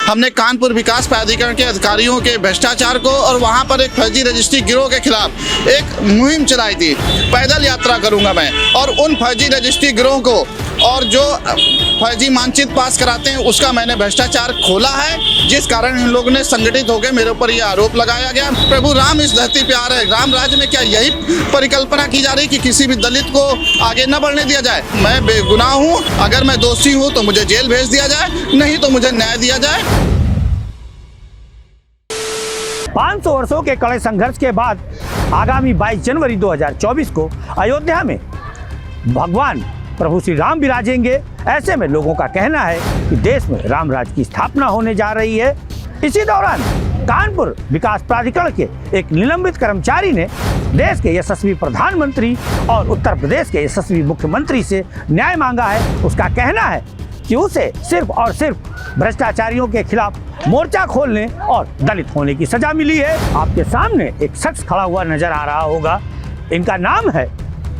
हमने कानपुर विकास प्राधिकरण के अधिकारियों के भ्रष्टाचार को और वहां पर एक फर्जी रजिस्ट्री गिरोह के खिलाफ एक मुहिम चलाई थी। पैदल यात्रा करूंगा मैं और उन फर्जी रजिस्ट्री गिरोह को और जो फर्जी मानचित्र पास कराते हैं उसका मैंने भ्रष्टाचार खोला है, जिस कारण इन लोगों ने संगठित होकर मेरे ऊपर यह आरोप लगाया गया। प्रभु राम इस धरती पे आ रहे हैं, राम राज्य में क्या यही परिकल्पना की जा रही कि किसी भी दलित को आगे न बढ़ने दिया जाए? मैं बेगुनाह हूँ, अगर मैं दोषी हूँ तो मुझे जेल भेज दिया जाए, नहीं तो मुझे न्याय दिया जाए। 500 वर्षों के कड़े संघर्ष के बाद आगामी 22 जनवरी 2024 को अयोध्या में भगवान प्रभु श्री राम विराजेंगे। ऐसे में लोगों का कहना है कि देश में राम राज्य की स्थापना होने जा रही है। इसी दौरान कानपुर विकास प्राधिकरण के एक निलंबित कर्मचारी ने देश के यशस्वी प्रधानमंत्री और उत्तर प्रदेश के यशस्वी मुख्यमंत्री से न्याय मांगा है। उसका कहना है कि उसे सिर्फ और सिर्फ भ्रष्टाचारियों के खिलाफ मोर्चा खोलने और दलित होने की सजा मिली है। आपके सामने एक शख्स खड़ा हुआ नजर आ रहा होगा, इनका नाम है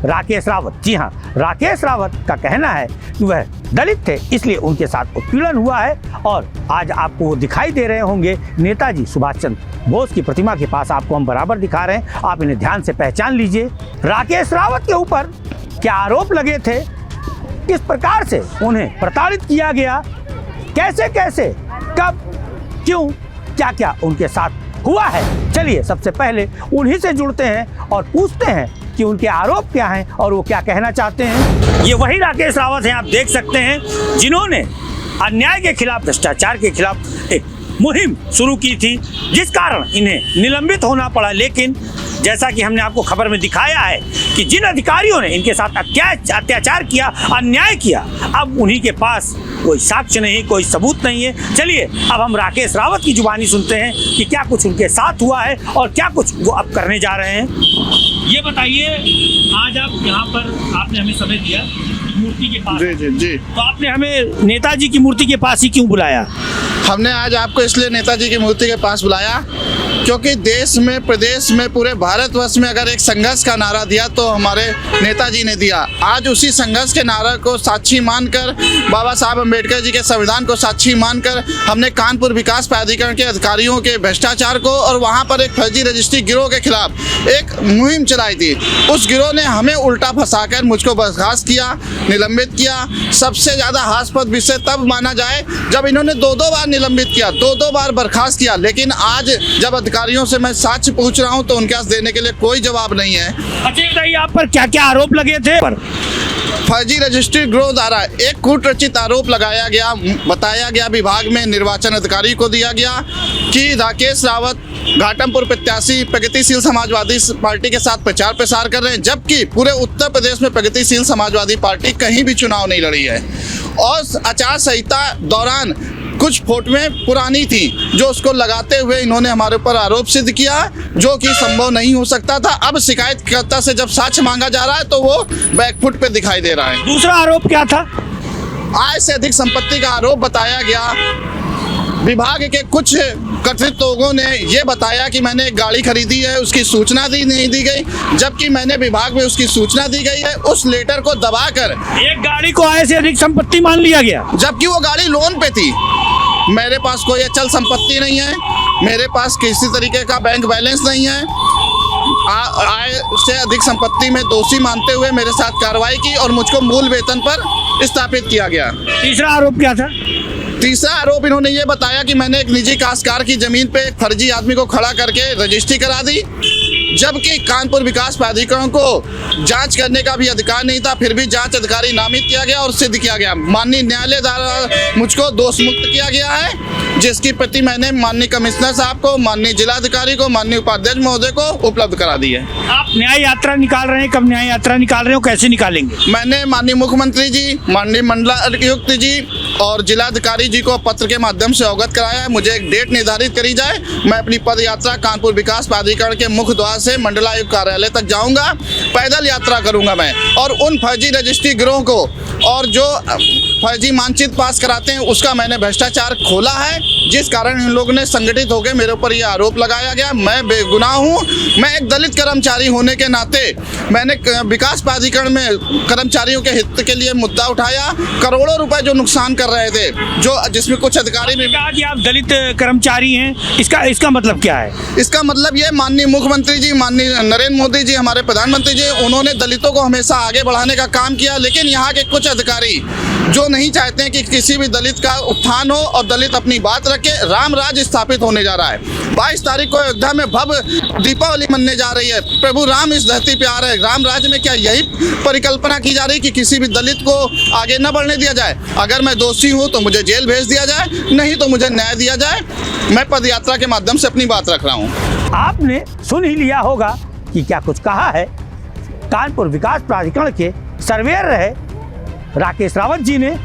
राकेश रावत। जी हाँ, राकेश रावत का कहना है कि वह दलित थे, इसलिए उनके साथ उत्पीड़न हुआ है। और आज आपको वो दिखाई दे रहे होंगे नेताजी सुभाष चंद्र बोस की प्रतिमा के पास, आपको हम बराबर दिखा रहे हैं, आप इन्हें ध्यान से पहचान लीजिए। राकेश रावत के ऊपर क्या आरोप लगे थे, किस प्रकार से उन्हें प्रताड़ित किया गया, कैसे कैसे, कब, क्यों, क्या क्या उनके साथ हुआ है, चलिए सबसे पहले उन्हीं से जुड़ते हैं और पूछते हैं कि उनके आरोप क्या हैं और वो क्या कहना चाहते हैं। ये वही राकेश रावत हैं, आप देख सकते हैं, जिन्होंने अन्याय के खिलाफ, भ्रष्टाचार के खिलाफ एक मुहिम शुरू की थी, जिस कारण इन्हें निलंबित होना पड़ा। लेकिन जैसा कि हमने आपको खबर में दिखाया है कि जिन अधिकारियों ने इनके साथ अत्याचार किया, अन्याय किया, अब उन्हीं के पास कोई साक्ष्य नहीं, कोई सबूत नहीं है। चलिए अब हम राकेश रावत की जुबानी सुनते हैं कि क्या कुछ उनके साथ हुआ है और क्या कुछ वो अब करने जा रहे हैं। ये बताइए, आज आप यहाँ पर आपने हमें समय दिया मूर्ति के पास। जी। तो आपने हमें नेताजी की मूर्ति के पास ही क्यों बुलाया? हमने आज आपको इसलिए नेताजी की मूर्ति के पास बुलाया क्योंकि देश में, प्रदेश में, पूरे भारतवर्ष में अगर एक संघर्ष का नारा दिया तो हमारे नेताजी ने दिया। आज उसी संघर्ष के नारा को साक्षी मानकर, बाबा साहब अम्बेडकर जी के संविधान को साक्षी मानकर, हमने कानपुर विकास प्राधिकरण के अधिकारियों के भ्रष्टाचार को और वहां पर एक फर्जी रजिस्ट्री गिरोह के खिलाफ एक मुहिम चलाई थी। उस गिरोह ने हमें उल्टा फंसाकर मुझको बर्खास्त किया, निलंबित किया। सबसे ज़्यादा हास्यास्पद विषय तब माना जाए जब इन्होंने दो बार निलंबित किया, दो बार बर्खास्त किया। लेकिन आज जब अधिकारियों से मैं साक्ष्य पूछ रहा हूं तो उनके पास देने के लिए कोई जवाब नहीं है। अच्छा बताइए, आप पर क्या क्या आरोप लगे थे? फर्जी रजिस्ट्री गिरोह द्वारा एक कूट रचित आरोप लगाया गया, बताया गया, विभाग में निर्वाचन अधिकारी को दिया गया कि राकेश रावत घाटमपुर प्रत्याशी प्रगतिशील समाजवादी पार्टी के साथ प्रचार प्रसार कर रहे हैं, जबकि पूरे उत्तर प्रदेश में प्रगतिशील समाजवादी पार्टी कहीं भी चुनाव नहीं लड़ी है। और आचार संहिता दौरान कुछ फोटोएं पुरानी थी जो उसको लगाते हुए इन्होंने हमारे ऊपर आरोप सिद्ध किया, जो कि संभव नहीं हो सकता था। अब शिकायतकर्ता से जब साक्ष्य मांगा जा रहा है तो वो बैकफुट पे दिखाई दे रहा है। दूसरा आरोप क्या था? आय से अधिक संपत्ति का आरोप बताया गया। विभाग के कुछ कथित लोगों ने ये बताया कि मैंने एक गाड़ी खरीदी है, उसकी सूचना नहीं दी गई, जबकि मैंने विभाग में उसकी सूचना दी गई है। उस लेटर को दबाकर एक गाड़ी को आय से अधिक संपत्ति मान लिया गया, जबकि वो गाड़ी लोन पे थी। मेरे पास कोई अचल संपत्ति नहीं है, मेरे पास किसी तरीके का बैंक बैलेंस नहीं है। आय से अधिक संपत्ति में दोषी मानते हुए मेरे साथ कार्रवाई की और मुझको मूल वेतन पर स्थापित किया गया। तीसरा आरोप क्या था? तीसरा आरोप इन्होंने ये बताया कि मैंने एक निजी काश्तकार की जमीन पे एक फर्जी आदमी को खड़ा करके रजिस्ट्री करा दी, जबकि कानपुर विकास प्राधिकरण को जांच करने का भी अधिकार नहीं था, फिर भी जांच अधिकारी नामित किया गया और सिद्ध किया गया। माननीय न्यायालय द्वारा मुझको दोष मुक्त किया गया है, जिसकी प्रति मैंने माननीय कमिश्नर साहब को, माननीय जिलाधिकारी को, माननीय उपाध्यक्ष महोदय को उपलब्ध करा दी है। आप न्याय यात्रा निकाल रहे हैं, कब न्याय यात्रा निकाल रहे हो, कैसे निकालेंगे? मैंने माननीय मुख्यमंत्री जी, माननीय मंडलायुक्त जी और जिलाधिकारी जी को पत्र के माध्यम से अवगत कराया है। मुझे एक डेट निर्धारित करी जाए, मैं अपनी पद यात्रा कानपुर विकास प्राधिकरण के मुख्य द्वार से मंडलायुक्त कार्यालय तक जाऊंगा, पैदल यात्रा करूंगा मैं, और उन फर्जी रजिस्ट्री गिरोह को और जो फर्जी मानचित्र पास कराते हैं उसका मैंने भ्रष्टाचार खोला है, जिस कारण इन लोगों ने संगठित होकर मेरे ऊपर ये आरोप लगाया गया। मैं बेगुनाह हूँ। मैं एक दलित कर्मचारी होने के नाते मैंने विकास प्राधिकरण में कर्मचारियों के हित के लिए मुद्दा उठाया। करोड़ों रुपए जो नुकसान कर रहे थे, जो जिसमें कुछ अधिकारी भी कहा कि आप दलित कर्मचारी हैं, इसका मतलब क्या है? इसका मतलब ये, माननीय मुख्यमंत्री जी, माननीय नरेंद्र मोदी जी, हमारे प्रधानमंत्री जी, उन्होंने दलितों को हमेशा आगे बढ़ाने का काम किया, लेकिन यहाँ के कुछ अधिकारी जो नहीं चाहते हैं कि किसी भी दलित का उत्थान हो और दलित अपनी बात रखे, राम राज स्थापित होने जा रहा है। 22 तारीख को अयोध्या में भव्य दीपावली मनने जा रही है। प्रभु राम इस धरती पे आ रहे हैं। राम राज्य में क्या यही परिकल्पना की जा रही है कि किसी भी दलित को आगे न बढ़ने दिया जाए? अगर मैं दोषी हूँ तो मुझे जेल भेज दिया जाए, नहीं तो मुझे न्याय दिया जाए। मैं पदयात्रा के माध्यम से अपनी बात रख रहा हूँ। आपने सुन ही लिया होगा कि क्या कुछ कहा है कानपुर विकास प्राधिकरण के सर्वेयर रहे राकेश रावत जी ने।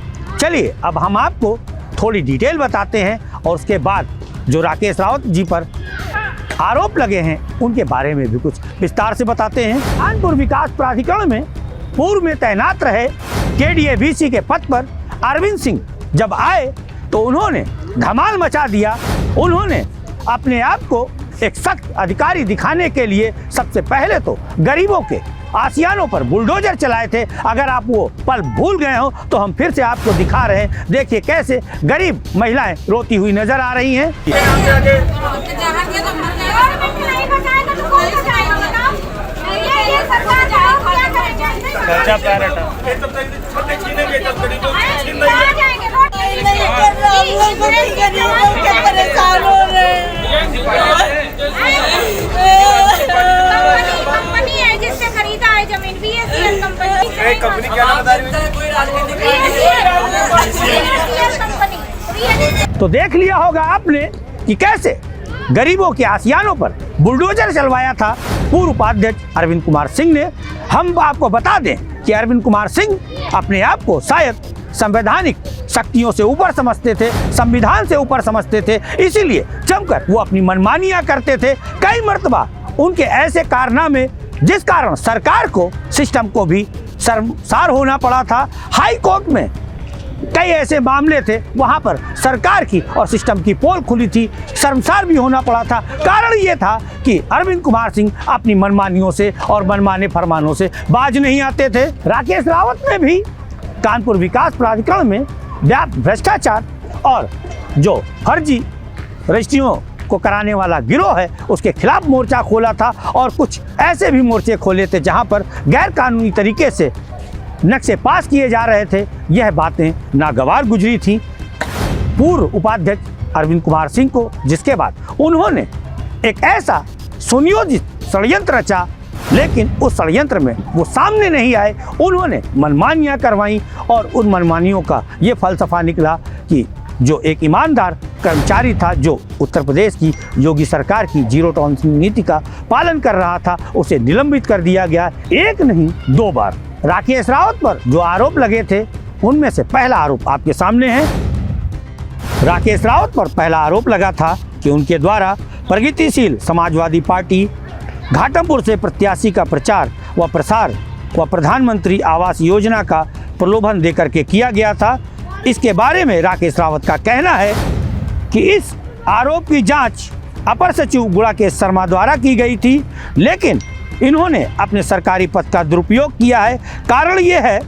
चलिए अब हम आपको थोड़ी डिटेल बताते हैं और उसके बाद जो राकेश रावत जी पर आरोप लगे हैं उनके बारे में भी कुछ विस्तार से बताते हैं। कानपुर विकास प्राधिकरण में पूर्व में तैनात रहे KDA-BC के पद पर अरविंद सिंह जब आए तो उन्होंने धमाल मचा दिया। उन्होंने अपने आप को एक सख्त अधिकारी दिखाने के लिए सबसे पहले तो गरीबों के आसियानों पर बुलडोजर चलाए थे। अगर आप वो पल भूल गए हो तो हम फिर से आपको दिखा रहे हैं। देखिए कैसे गरीब महिलाएं रोती हुई नजर आ रही हैं। कंपनी है जिससे खरीदा है जमीन, VSCL कंपनी। क्या नाम बता रही कंपनी। तो देख लिया होगा आपने कि कैसे गरीबों के आसियानों पर बुलडोजर चलवाया था पूर्व उपाध्यक्ष अरविंद कुमार सिंह ने। हम आपको बता दें कि अरविंद कुमार सिंह अपने आप को शायद संवैधानिक शक्तियों से ऊपर समझते थे, संविधान से ऊपर समझते थे, इसीलिए जमकर वो अपनी मनमानियां करते थे। कई मर्तबा उनके ऐसे कारनामे जिस कारण सरकार को, सिस्टम को भी शर्मसार होना पड़ा था। हाई कोर्ट में कई ऐसे मामले थे, वहां पर सरकार की और सिस्टम की पोल खुली थी, शर्मसार भी होना पड़ा था। कारण ये था कि अरविंद कुमार सिंह अपनी मनमानियों से और मनमाने फरमानों से बाज नहीं आते थे। राकेश रावत ने भी कानपुर विकास प्राधिकरण में व्यापक भ्रष्टाचार और जो फर्जी रजिस्ट्रियों को कराने वाला गिरोह है उसके खिलाफ मोर्चा खोला था और कुछ ऐसे भी मोर्चे खोले थे जहां पर गैर कानूनी तरीके से नक्शे पास किए जा रहे थे। यह बातें नागवार गुजरी थी पूर्व उपाध्यक्ष अरविंद कुमार सिंह को, जिसके बाद उन्होंने एक ऐसा सुनियोजित षड्यंत्र रचा, लेकिन उस षड्यंत्र में वो सामने नहीं आए। उन्होंने मनमानियां करवाई और उन मनमानियों का ये फलसफा निकला कि जो एक ईमानदार कर्मचारी था, जो उत्तर प्रदेश की योगी सरकार की जीरो टॉलरेंस नीति का पालन कर रहा था, उसे निलंबित कर दिया गया। एक नहीं 2 बार राकेश रावत पर जो आरोप लगे थे उनमें से पहला आरोप आपके सामने है। राकेश रावत पर पहला आरोप लगा था कि उनके द्वारा प्रगतिशील समाजवादी पार्टी घाटमपुर से प्रत्याशी का प्रचार व प्रसार व प्रधानमंत्री आवास योजना का प्रलोभन देकर के किया गया था। इसके बारे में राकेश रावत का कहना है कि इस आरोप की जांच अपर सचिव गुड़ाकेश शर्मा द्वारा की गई थी, लेकिन इन्होंने अपने सरकारी पद का दुरुपयोग किया है। कारण ये है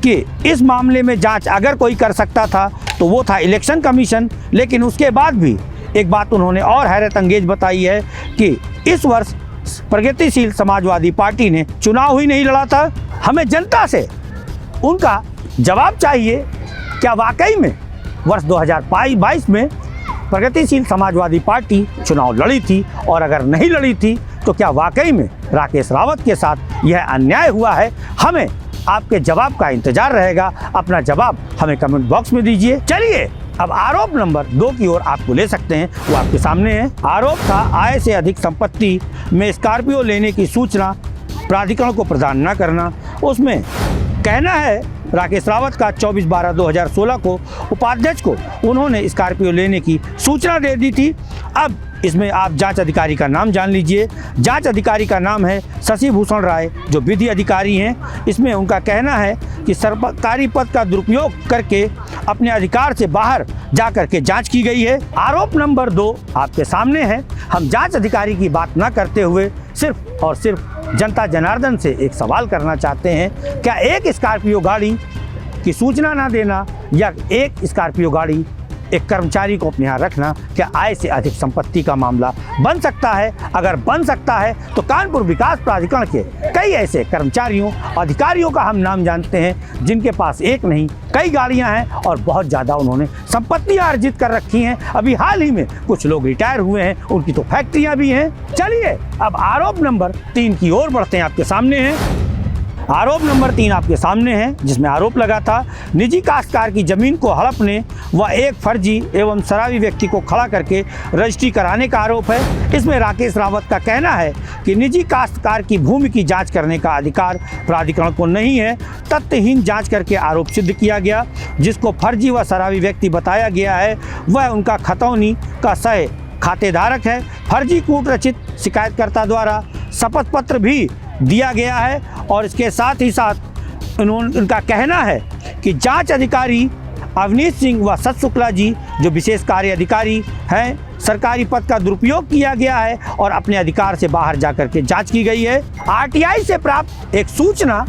कि इस मामले में जांच अगर कोई कर सकता था तो वो था इलेक्शन कमीशन, लेकिन उसके बाद भी एक बात उन्होंने और हैरत अंगेज बताई है कि इस वर्ष प्रगतिशील समाजवादी पार्टी ने चुनाव ही नहीं लड़ा था। हमें जनता से उनका जवाब चाहिए, क्या वाकई में वर्ष 2022 में प्रगतिशील समाजवादी पार्टी चुनाव लड़ी थी, और अगर नहीं लड़ी थी तो क्या वाकई में राकेश रावत के साथ यह अन्याय हुआ है? हमें आपके जवाब का इंतजार रहेगा। अपना जवाब हमें कमेंट बॉक्स में दीजिए। चलिए अब आरोप नंबर 2 की ओर आपको ले सकते हैं, वो आपके सामने है। आरोप था आय से अधिक संपत्ति में स्कॉर्पियो लेने की सूचना प्राधिकरण को प्रदान न करना। उसमें कहना है राकेश रावत का 24/12/2016 को उपाध्यक्ष को उन्होंने स्कॉर्पियो लेने की सूचना दे दी थी। अब इसमें आप जांच अधिकारी का नाम जान लीजिए। जांच अधिकारी का नाम है शशि भूषण राय, जो विधि अधिकारी हैं। इसमें उनका कहना है कि सरकारी पद का दुरुपयोग करके अपने अधिकार से बाहर जा करके जांच की गई है। आरोप नंबर 2 आपके सामने है। हम जांच अधिकारी की बात ना करते हुए सिर्फ और सिर्फ जनता जनार्दन से एक सवाल करना चाहते हैं, क्या एक स्कॉर्पियो गाड़ी की सूचना ना देना या एक स्कॉर्पियो गाड़ी एक कर्मचारी को अपने यहाँ रखना, क्या आय से अधिक संपत्ति का मामला बन सकता है? अगर बन सकता है तो कानपुर विकास प्राधिकरण के कई ऐसे कर्मचारियों अधिकारियों का हम नाम जानते हैं जिनके पास एक नहीं कई गाड़ियां हैं और बहुत ज़्यादा उन्होंने संपत्तियां अर्जित कर रखी हैं। अभी हाल ही में कुछ लोग रिटायर हुए हैं, उनकी तो फैक्ट्रियां भी हैं। चलिए अब आरोप नंबर 3 की ओर बढ़ते हैं। आपके सामने है आरोप नंबर 3 आपके सामने है, जिसमें आरोप लगा था निजी काश्तकार की जमीन को हड़पने व एक फर्जी एवं शराबी व्यक्ति को खड़ा करके रजिस्ट्री कराने का आरोप है। इसमें राकेश रावत का कहना है कि निजी काश्तकार की भूमि की जांच करने का अधिकार प्राधिकरण को नहीं है। तथ्यहीन जांच करके आरोप सिद्ध किया गया। जिसको फर्जी व शराबी व्यक्ति बताया गया है वह उनका खतौनी का सह खातेधारक है। फर्जी कूट रचित शिकायतकर्ता द्वारा शपथ पत्र भी दिया गया है और इसके साथ ही साथ उनका कहना है कि जांच अधिकारी अवनीश सिंह व सत शुक्ला जी जो विशेष कार्य अधिकारी हैं, सरकारी पद का दुरुपयोग किया गया है और अपने अधिकार से बाहर जाकर के जांच की गई है। आरटीआई से प्राप्त एक सूचना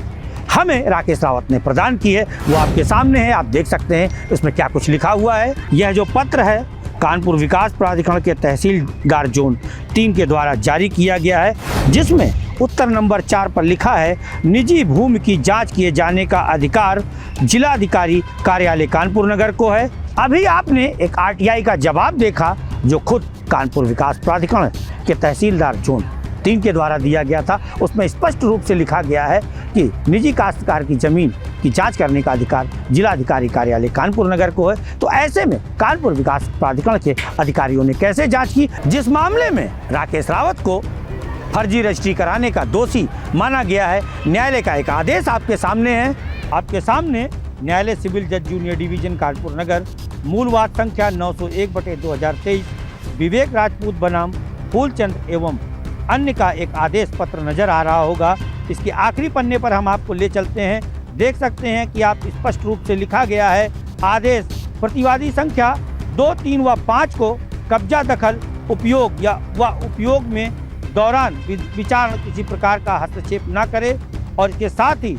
हमें राकेश रावत ने प्रदान की है, वो आपके सामने है। आप देख सकते हैं इसमें क्या कुछ लिखा हुआ है। यह जो पत्र है कानपुर विकास प्राधिकरण के तहसीलदार जोन 3 के द्वारा जारी किया गया है, जिसमें उत्तर नंबर 4 पर लिखा है निजी भूमि की जांच किए जाने का अधिकार जिलाधिकारी कार्यालय कानपुर नगर को है। अभी आपने एक आरटीआई का जवाब देखा जो खुद कानपुर विकास प्राधिकरण के तहसीलदार जोन 3 के द्वारा दिया गया था। उसमें स्पष्ट रूप से लिखा गया है कि निजी काश्तकार की जमीन की जांच करने का अधिकार जिलाधिकारी कार्यालय कानपुर नगर को है। तो ऐसे में कानपुर विकास प्राधिकरण के अधिकारियों ने कैसे जांच की? जिस मामले में राकेश रावत को फर्जी रजिस्ट्री कराने का दोषी माना गया है, न्यायालय का एक आदेश आपके सामने है। आपके सामने न्यायालय सिविल जज जूनियर डिवीजन कानपुर नगर मूलवाद संख्या 901/2023 विवेक राजपूत बनाम फूलचंद एवं अन्य का एक आदेश पत्र नजर आ रहा होगा। इसके आखिरी पन्ने पर हम आपको ले चलते हैं। देख सकते हैं कि आप स्पष्ट रूप से लिखा गया है आदेश प्रतिवादी संख्या 2, 3 व 5 को कब्जा दखल उपयोग या व उपयोग में दौरान विचार किसी प्रकार का हस्तक्षेप न करे। और इसके साथ ही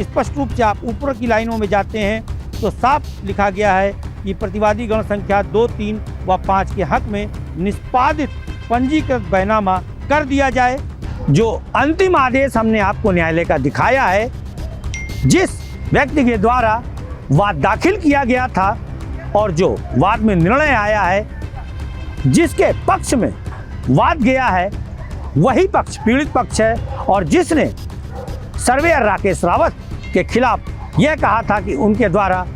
स्पष्ट रूप से आप ऊपर की लाइनों में जाते हैं तो साफ लिखा गया है कि प्रतिवादी गण संख्या 2, 3 व 5 के हक में निष्पादित पंजीकृत बैनामा कर दिया जाए। जो अंतिम आदेश हमने आपको न्यायालय का दिखाया है, जिस व्यक्ति के द्वारा वाद दाखिल किया गया था और जो वाद में निर्णय आया है, जिसके पक्ष में वाद गया है वही पक्ष पीड़ित पक्ष है। और जिसने सर्वेयर राकेश रावत के खिलाफ यह कहा था कि उनके द्वारा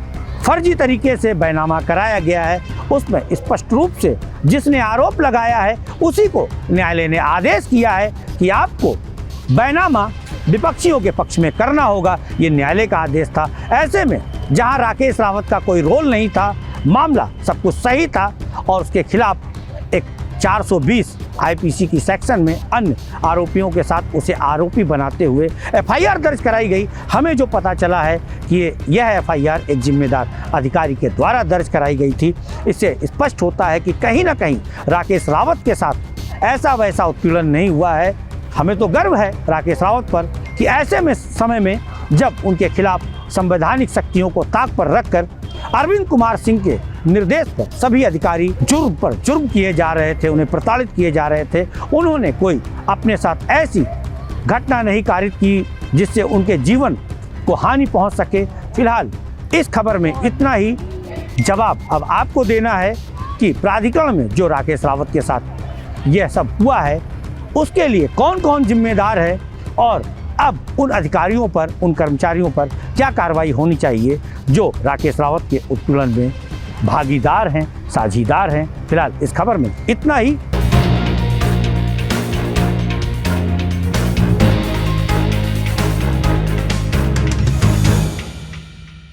फर्जी तरीके से बैनामा कराया गया है, उसमें स्पष्ट रूप से जिसने आरोप लगाया है उसी को न्यायालय ने आदेश किया है कि आपको बैनामा विपक्षियों के पक्ष में करना होगा। ये न्यायालय का आदेश था। ऐसे में जहां राकेश रावत का कोई रोल नहीं था, मामला सब कुछ सही था और उसके खिलाफ एक 420 आईपीसी की सेक्शन में अन्य आरोपियों के साथ उसे आरोपी बनाते हुए एफआईआर दर्ज कराई गई। हमें जो पता चला है कि यह एफआईआर एक जिम्मेदार अधिकारी के द्वारा दर्ज कराई गई थी। इससे स्पष्ट होता है कि कहीं ना कहीं राकेश रावत के साथ ऐसा वैसा उत्पीड़न नहीं हुआ है। हमें तो गर्व है राकेश रावत पर कि ऐसे में समय में जब उनके खिलाफ संवैधानिक शक्तियों को ताक पर रखकर अरविंद कुमार सिंह के निर्देश पर सभी अधिकारी जुर्म पर जुर्म किए जा रहे थे, उन्हें प्रताड़ित किए जा रहे थे, उन्होंने कोई अपने साथ ऐसी घटना नहीं कारित की जिससे उनके जीवन को हानि पहुंच सके। फिलहाल इस खबर में इतना ही। जवाब अब आपको देना है कि प्राधिकरण में जो राकेश रावत के साथ यह सब हुआ है उसके लिए कौन कौन जिम्मेदार है और अब उन अधिकारियों पर, उन कर्मचारियों पर क्या कार्रवाई होनी चाहिए जो राकेश रावत के उत्पीड़न में भागीदार हैं, साझीदार हैं। फिलहाल इस खबर में इतना ही।